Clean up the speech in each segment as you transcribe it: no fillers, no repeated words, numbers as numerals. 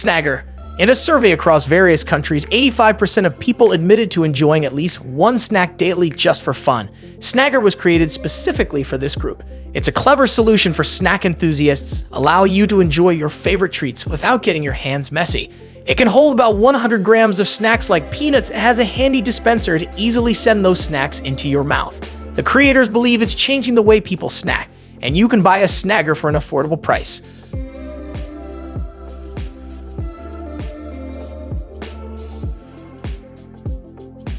Snagger. In a survey across various countries, 85% of people admitted to enjoying at least one snack daily just for fun. Snagger was created specifically for this group. It's a clever solution for snack enthusiasts, allowing you to enjoy your favorite treats without getting your hands messy. It can hold about 100 grams of snacks like peanuts and has a handy dispenser to easily send those snacks into your mouth. The creators believe it's changing the way people snack, and you can buy a Snagger for an affordable price.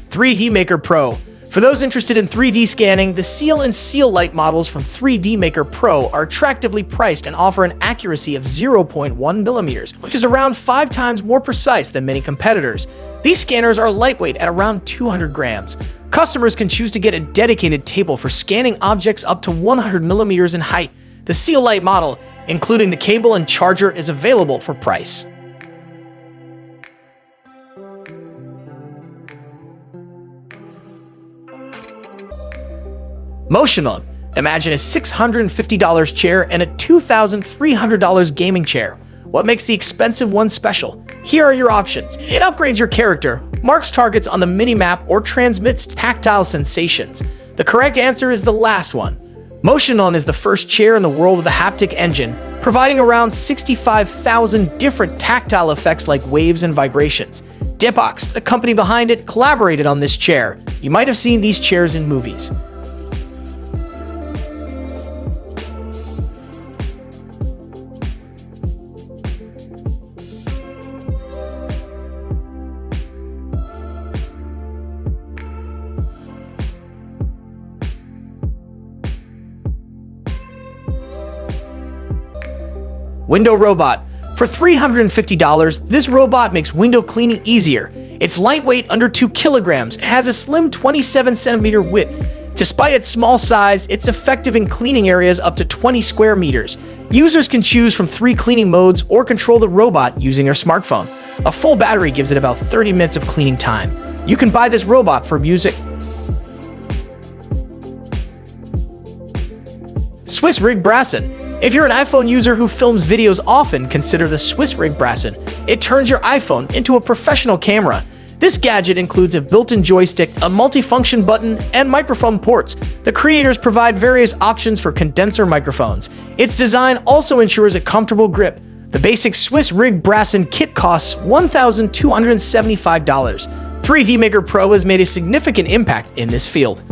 3D Maker Pro. For those interested in 3D scanning, the Seal and Seal Light models from 3D Maker Pro are attractively priced and offer an accuracy of 0.1 millimeters, which is around 5 times more precise than many competitors. These scanners are lightweight at around 200 grams. Customers can choose to get a dedicated table for scanning objects up to 100 millimeters in height. The Seal Light model, including the cable and charger, is available for price. Motional. Imagine a $650 chair and a $2,300 gaming chair. What makes the expensive one special? Here are your options. It upgrades your character, marks targets on the mini-map, or transmits tactile sensations. The correct answer is the last one. MotionOne is the first chair in the world with a haptic engine, providing around 65,000 different tactile effects like waves and vibrations. Dipox, the company behind it, collaborated on this chair. You might have seen these chairs in movies. Window Robot. For $350, this robot makes window cleaning easier. It's lightweight, under 2 kilograms, and has a slim 27-centimeter width. Despite its small size, it's effective in cleaning areas up to 20 square meters. Users can choose from 3 cleaning modes or control the robot using their smartphone. A full battery gives it about 30 minutes of cleaning time. You can buy this robot for music. SwissRig Brassen. If you're an iPhone user who films videos often, consider the SwissRig Brassen. It turns your iPhone into a professional camera. This gadget includes a built-in joystick, a multifunction button, and microphone ports. The creators provide various options for condenser microphones. Its design also ensures a comfortable grip. The basic SwissRig Brassen kit costs $1,275. 3D Maker Pro has made a significant impact in this field.